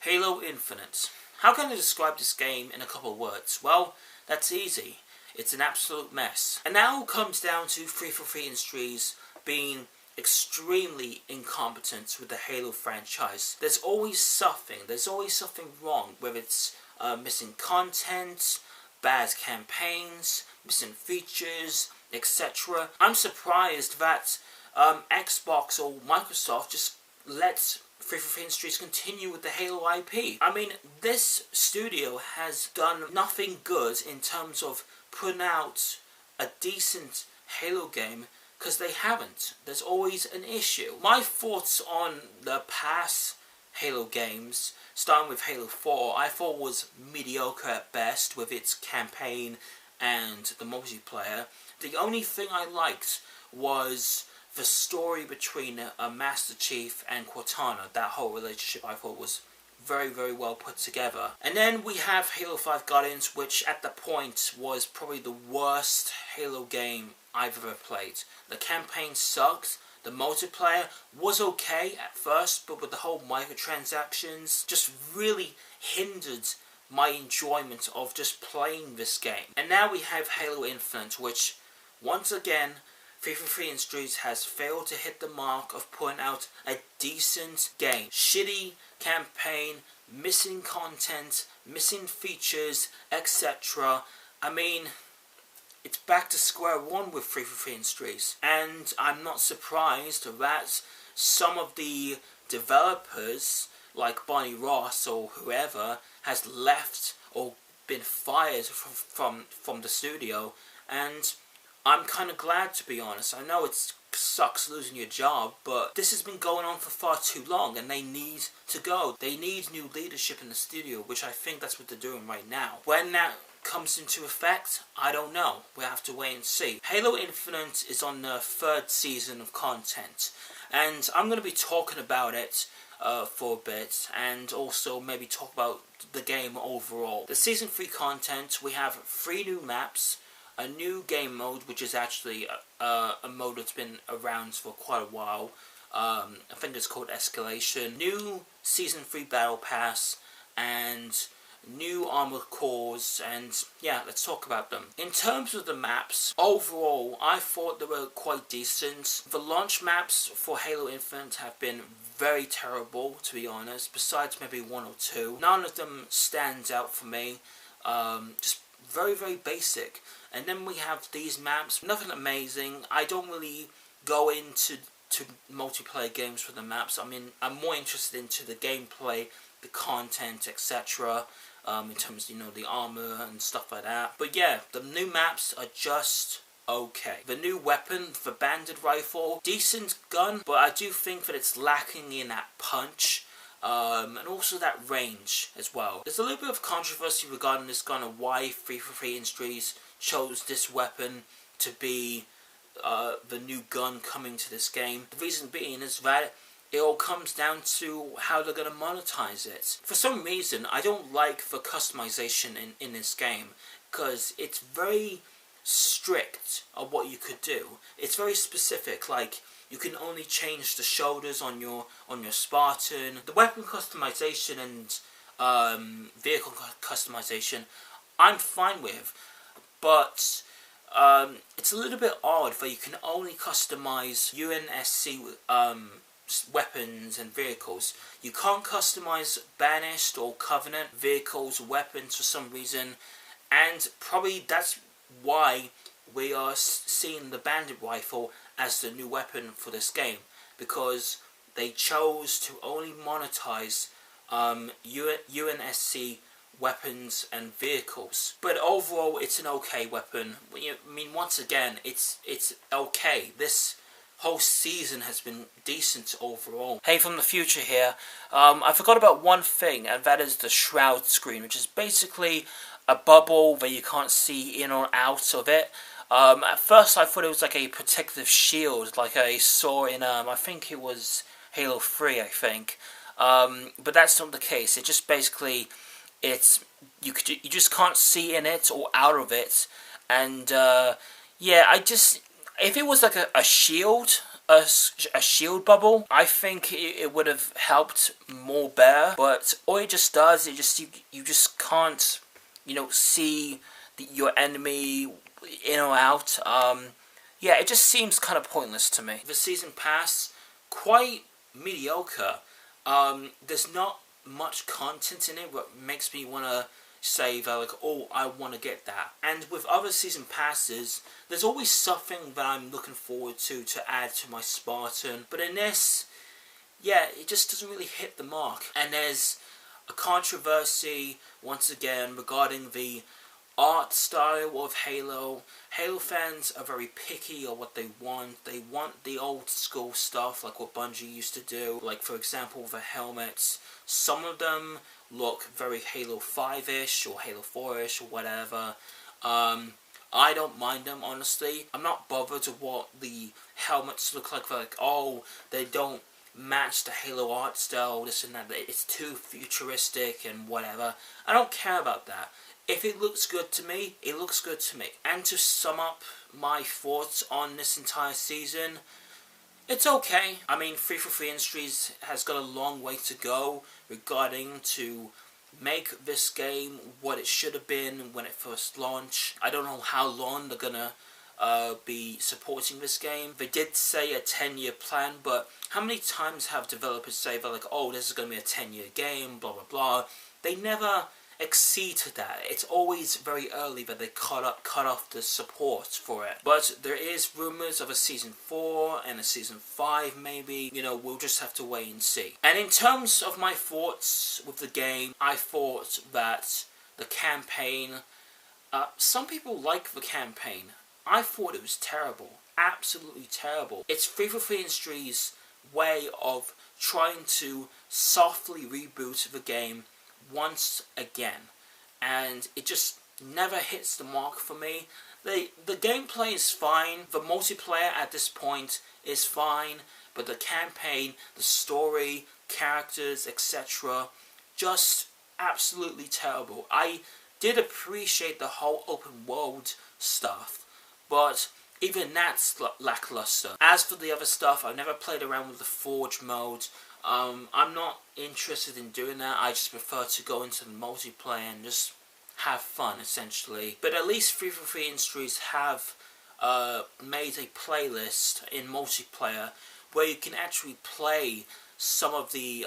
Halo Infinite. How can I describe this game in a couple of words? Well, that's easy. It's an absolute mess. And now it comes down to 343 Industries being extremely incompetent with the Halo franchise. There's always something wrong, whether it's missing content, bad campaigns, missing features, etc. I'm surprised that Xbox or Microsoft just lets 343 Industries continue with the Halo IP. I mean, this studio has done nothing good in terms of putting out a decent Halo game, because they haven't. There's always an issue. My thoughts on the past Halo games, starting with Halo 4, I thought was mediocre at best with its campaign and the multiplayer. The only thing I liked was the story between Master Chief and Cortana. That whole relationship I thought was very, very well put together. And then we have Halo 5 Guardians, which at the point was probably the worst Halo game I've ever played. The campaign sucked. The multiplayer was okay at first, but with the whole microtransactions, just really hindered my enjoyment of just playing this game. And now we have Halo Infinite, which, once again, 343 Industries has failed to hit the mark of putting out a decent game. Shitty campaign, missing content, missing features, etc. I mean, it's back to square one with 343 Industries. And I'm not surprised that some of the developers, like Bonnie Ross or whoever, has left or been fired from the studio. And I'm kind of glad, to be honest. I know it sucks losing your job, but this has been going on for far too long, and they need to go. They need new leadership in the studio, which I think that's what they're doing right now. When that comes into effect, I don't know. We'll have to wait and see. Halo Infinite is on the 3rd season of content, and I'm going to be talking about it for a bit, and also maybe talk about the game overall. The Season 3 content, we have 3 new maps, a new game mode, which is actually a mode that's been around for quite a while. I think it's called Escalation. New Season 3 Battle Pass, and new armored cores, and yeah, let's talk about them. In terms of the maps, overall, I thought they were quite decent. The launch maps for Halo Infinite have been very terrible, to be honest, besides maybe 1 or 2. None of them stands out for me. Just very, very basic. And then we have these maps, nothing amazing. I don't really go into multiplayer games for the maps. I mean, I'm more interested into the gameplay, the content, etc. In terms of, the armor and stuff like that. But yeah, the new maps are just okay. The new weapon, the banded rifle, decent gun, but I do think that it's lacking in that punch. And also that range as well. There's a little bit of controversy regarding this gun and why 343 Industries chose this weapon to be the new gun coming to this game. The reason being is that it all comes down to how they're going to monetize it. For some reason, I don't like the customization in this game, because it's very strict of what you could do. It's very specific, like you can only change the shoulders on your Spartan. The weapon customization and vehicle customization, I'm fine with, but it's a little bit odd that you can only customize UNSC weapons and vehicles. You can't customize Banished or Covenant vehicles or weapons for some reason, and probably that's why we are seeing the Bandit Rifle as the new weapon for this game, because they chose to only monetize UNSC weapons and vehicles. But overall, it's an okay weapon. I mean, once again, it's okay. This whole season has been decent overall. Hey, from the future here. I forgot about one thing, and that is the shroud screen, which is basically a bubble that you can't see in or out of it. At first I thought it was like a protective shield, like I saw in, I think it was Halo 3, I think. But that's not the case. It just basically, you just can't see in it or out of it. And, yeah, if it was like a shield, a shield bubble, I think it would have helped more better. But all it just does, you just can't, see your enemy in or out. Yeah, it just seems kind of pointless to me. The season pass, quite mediocre. There's not much content in it, but makes me want to say that, like, oh, I want to get that. And with other season passes, there's always something that I'm looking forward to add to my Spartan. But in this, yeah, it just doesn't really hit the mark. And there's a controversy, once again, regarding the art style of Halo. Halo fans are very picky on what they want. They want the old school stuff, like what Bungie used to do. Like, for example, the helmets. Some of them look very Halo 5-ish or Halo 4-ish or whatever. I don't mind them, honestly. I'm not bothered with what the helmets look like. Like, oh, they don't match the Halo art style, this and that. It's too futuristic and whatever. I don't care about that. If it looks good to me, it looks good to me. And to sum up my thoughts on this entire season, it's okay. I mean, 343 Industries has got a long way to go regarding to make this game what it should have been when it first launched. I don't know how long they're gonna be supporting this game. They did say a 10-year plan, but how many times have developers say they're like, oh, this is gonna be a 10-year game, blah blah blah. They never exceed to that. It's always very early that they cut off the support for it. But there is rumors of a season 4 and a season 5 maybe. We'll just have to wait and see. And in terms of my thoughts with the game, I thought that the campaign, some people like the campaign. I thought it was terrible. Absolutely terrible. It's 343 Industries' way of trying to softly reboot the game once again, and it just never hits the mark for me. The gameplay is fine, the multiplayer at this point is fine, but the campaign, the story, characters, etc., just absolutely terrible. I did appreciate the whole open world stuff, but even that's lackluster. As for the other stuff, I've never played around with the Forge mode. I'm not interested in doing that. I just prefer to go into the multiplayer and just have fun, essentially. But at least 343 Industries have made a playlist in multiplayer where you can actually play some of the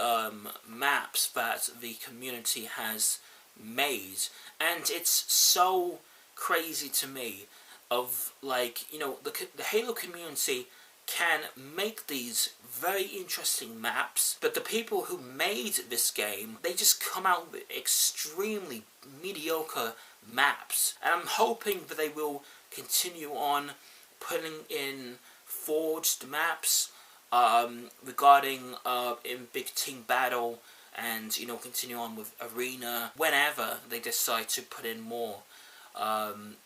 maps that the community has made. And it's so crazy to me of, like, the Halo community can make these very interesting maps, but the people who made this game, they just come out with extremely mediocre maps. And I'm hoping that they will continue on putting in forged maps regarding in Big Team Battle, and continue on with Arena whenever they decide to put in more.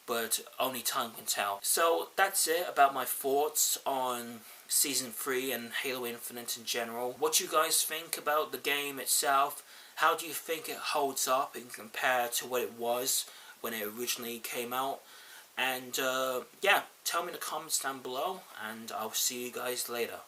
But only time can tell. So that's it about my thoughts on Season 3 and Halo Infinite in general. What you guys think about the game itself? How do you think it holds up in compared to what it was when it originally came out? And yeah, tell me in the comments down below, and I'll see you guys later.